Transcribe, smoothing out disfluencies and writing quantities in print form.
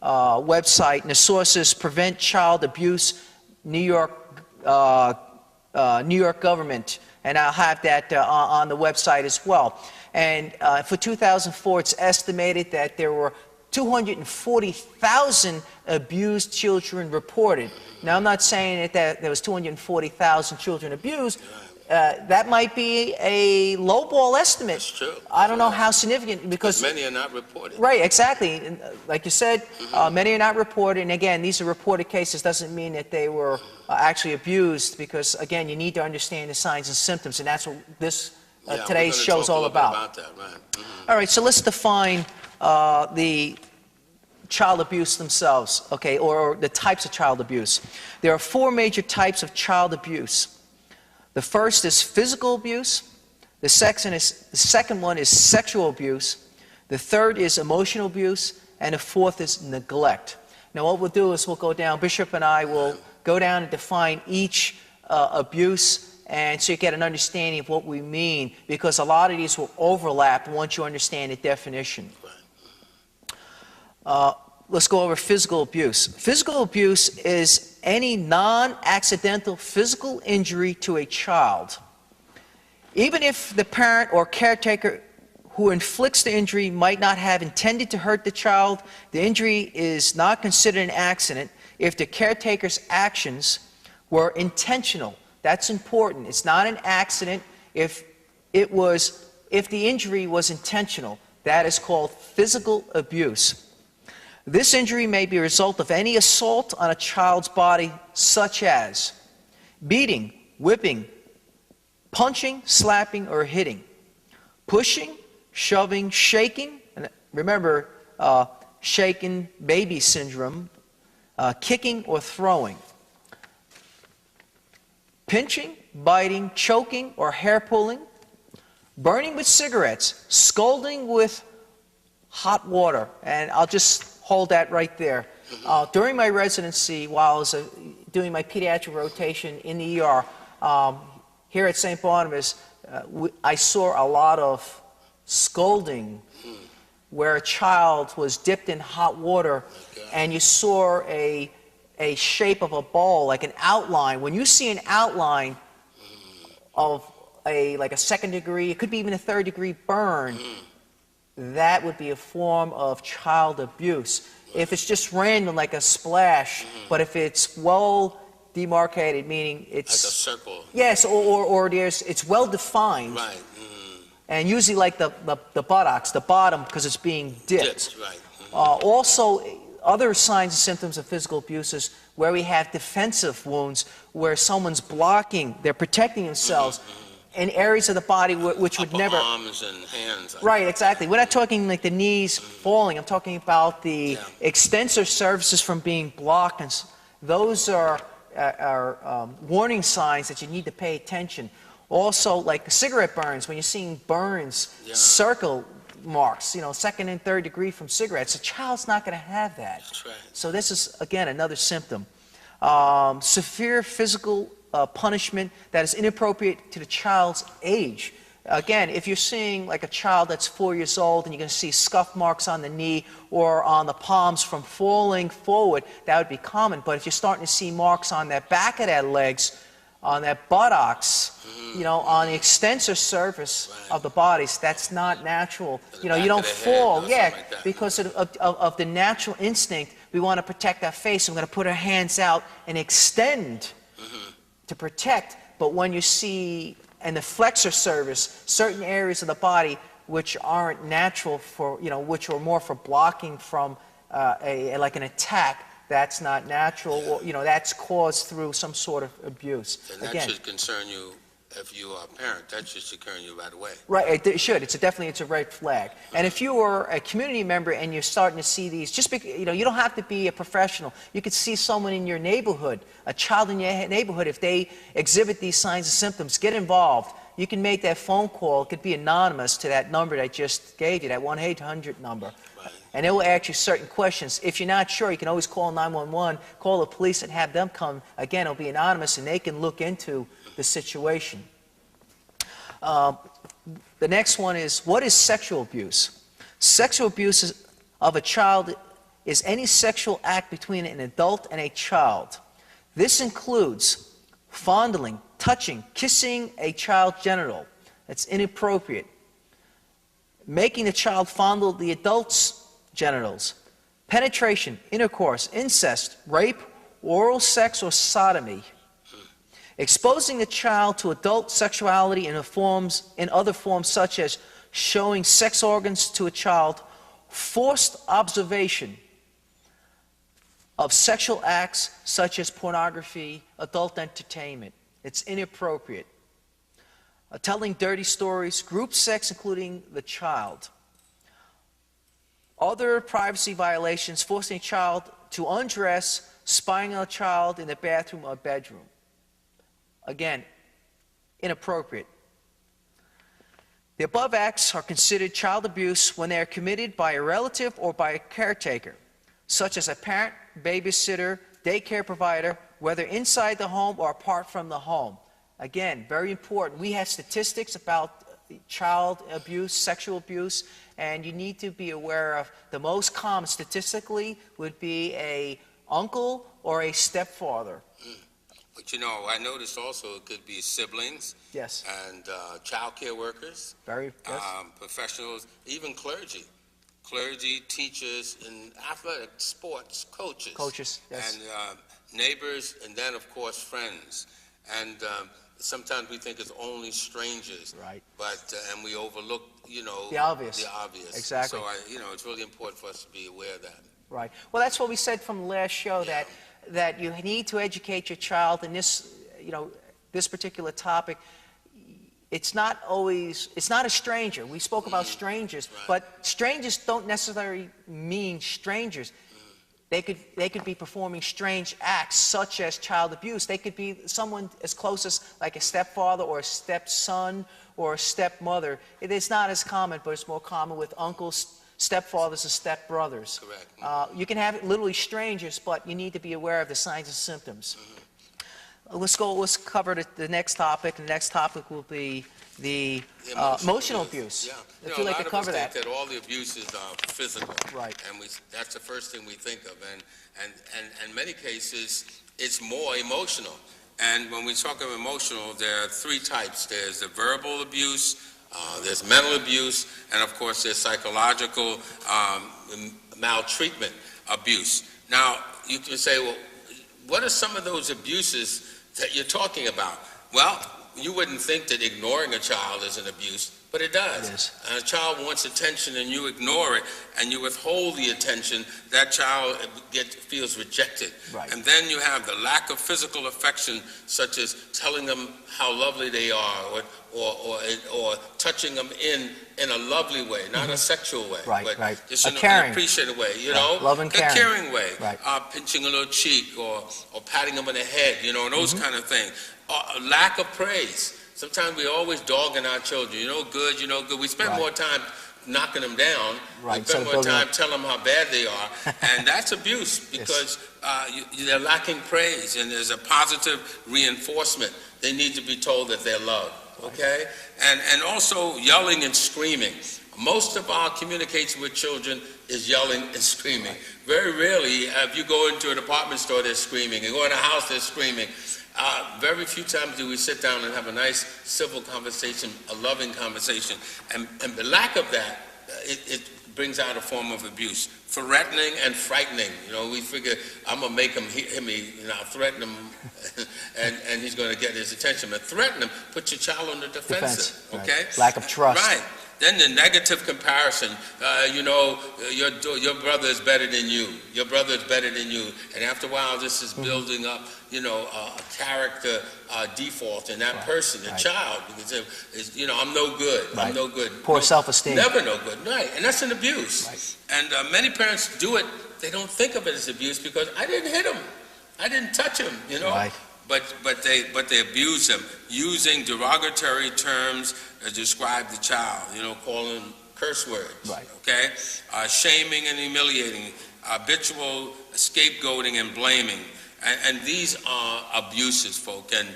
website, and the source is Prevent Child Abuse, New York government, and I'll have that on the website as well. And for 2004, it's estimated that there were 240,000 abused children reported. Now, I'm not saying that there was 240,000 children abused. That might be a lowball estimate. That's true. I don't know how significant, because many are not reported. Right, exactly. Like you said, many are not reported. And again, these are reported cases. Doesn't mean that they were actually abused, because again, you need to understand the signs and symptoms, and that's what this today's show is all about. That, right. All right, so let's define the child abuse themselves, okay, or the types of child abuse. There are 4 major types of child abuse. The first is physical abuse. The second one is sexual abuse. The third is emotional abuse. And the fourth is neglect. Now what we'll do is we'll go down, Bishop and I will go down and define each abuse, and so you get an understanding of what we mean, because a lot of these will overlap once you understand the definition. Let's go over physical abuse. Physical abuse is any non-accidental physical injury to a child. Even if the parent or caretaker who inflicts the injury might not have intended to hurt the child, the injury is not considered an accident if the caretaker's actions were intentional. That's important. It's not an accident if the injury was intentional. That is called physical abuse. This injury may be a result of any assault on a child's body, such as beating, whipping, punching, slapping, or hitting, pushing, shoving, shaking, and remember, shaken baby syndrome, kicking or throwing, pinching, biting, choking, or hair pulling, burning with cigarettes, scalding with hot water. And I'll just hold that right there. During my residency, while I was doing my pediatric rotation in the ER, here at St. Barnabas, I saw a lot of scalding where a child was dipped in hot water, and you saw a shape of a ball, like an outline. When you see an outline of like a 2nd degree, it could be even a 3rd degree burn, that would be a form of child abuse. If it's just random, like a splash, but if it's well demarcated, meaning it's like a circle. Yes, or it's well defined. Right. And usually like the buttocks, the bottom, because it's being dipped. Right. Also, other signs and symptoms of physical abuse is where we have defensive wounds, where someone's blocking, they're protecting themselves in areas of the body which would never... arms and hands. Right, exactly. We're not talking like the knees falling. I'm talking about the extensor surfaces from being blocked. And those are warning signs that you need to pay attention. Also, like cigarette burns, when you're seeing burns, circle marks, 2nd and 3rd degree from cigarettes, a child's not going to have that. That's right. So this is, again, another symptom. Severe physical punishment that is inappropriate to the child's age. Again, if you're seeing like a child that's 4 years old and you're going to see scuff marks on the knee or on the palms from falling forward, that would be common. But if you're starting to see marks on that back of their legs, on their buttocks, on the extensor surface of the bodies, that's not natural. You don't fall, because of the natural instinct. We want to protect our face. We're going to put our hands out and extend to protect. But when you see in the flexor surface certain areas of the body which aren't natural for, which are more for blocking from like an attack, that's not natural, or, that's caused through some sort of abuse. And that should concern you if you are a parent. That should concern you right away. Right, it should. It's a red flag. And if you are a community member and you're starting to see these, just because, you don't have to be a professional. You could see someone in your neighborhood, a child in your neighborhood, if they exhibit these signs and symptoms, get involved. You can make that phone call. It could be anonymous to that number that I just gave you, that 1-800 number. Right. And it will ask you certain questions. If you're not sure, you can always call 911, call the police and have them come. Again, it'll be anonymous and they can look into the situation. The next one is, what is sexual abuse? Sexual abuse of a child is any sexual act between an adult and a child. This includes fondling, touching, kissing a child's genital. That's inappropriate. Making the child fondle the adult's genitals. Penetration, intercourse, incest, rape, oral sex, or sodomy. Exposing the child to adult sexuality in other forms such as showing sex organs to a child. Forced observation of sexual acts such as pornography, adult entertainment. It's inappropriate. Telling dirty stories, group sex including the child. Other privacy violations, forcing a child to undress, spying on a child in the bathroom or bedroom. Again, inappropriate. The above acts are considered child abuse when they are committed by a relative or by a caretaker, such as a parent, babysitter, daycare provider, whether inside the home or apart from the home. Again, very important. We have statistics about child abuse, sexual abuse, and you need to be aware of the most common statistically would be a uncle or a stepfather. But you know, I noticed also it could be siblings. Yes. And child care workers. Very, yes. Professionals, even clergy. Clergy, teachers, in athletic sports, coaches. Coaches, yes. And neighbors, and then, of course, friends. And sometimes we think it's only strangers. Right. But, and we overlook, you know. The obvious. The obvious. Exactly. So, you know, it's really important for us to be aware of that. Right. Well, that's what we said from the last show, that you need to educate your child in this, you know, this particular topic. It's not a stranger. We spoke about strangers, right. But strangers don't necessarily mean strangers. They could be performing strange acts such as child abuse. They could be someone as close as like a stepfather or a stepson or a stepmother. It is not as common, but it's more common with uncles, stepfathers, and stepbrothers. Correct. You can have literally strangers, but you need to be aware of the signs and symptoms. Let's cover the next topic. The next topic will be the emotional abuse. Yeah. If you'd like to cover that. That all the abuses are physical. Right. And that's the first thing we think of. And in many cases, it's more emotional. And when we talk of emotional, there are three types. There's the verbal abuse, there's mental abuse, and of course there's psychological maltreatment abuse. Now, you can say, well, what are some of those abuses that you're talking about? Well, you wouldn't think that ignoring a child is an abuse, but it does. It is. And a child wants attention and you ignore it and you withhold the attention, that child feels rejected. Right. And then you have the lack of physical affection, such as telling them how lovely they are or touching them in a lovely way, not a sexual way, Right, but right. just A in caring. an appreciative way, you Right. know? Love and caring. A caring way. Right. Pinching a little cheek or patting them on the head, you know, and those kind of things. Lack of praise. Sometimes we're always dogging our children. You know good, you know good. We spend Right. more time knocking them down. Right. We spend more time telling them how bad they are. And that's abuse because they're lacking praise and there's a positive reinforcement. They need to be told that they're loved. Okay? And also yelling and screaming. Most of our communication with children is yelling and screaming. Very rarely, if you go into a department store, they're screaming. You go in a house, they're screaming. Very few times do we sit down and have a nice civil conversation, a loving conversation. And the lack of that, it brings out a form of abuse. Threatening and frightening. You know, we figure, I'm going to make him hear me, you know, I'll threaten him and he's going to get his attention. But threaten him, put your child on the defensive. Right. Okay? Lack of trust. Right. Then the negative comparison, you know, your brother is better than you. Your brother is better than you. And after a while, this is building up, you know, a character default in that person, the child. Because, you know, I'm no good. Right. I'm no good. Poor self-esteem. Never no good. Right. And that's an abuse. Right. And many parents do it. They don't think of it as abuse because I didn't hit him. I didn't touch him, you know. Right. But they abuse him using derogatory terms to describe the child, you know, calling curse words, right. Okay? Shaming and humiliating, habitual scapegoating and blaming. And these are abuses, folk. And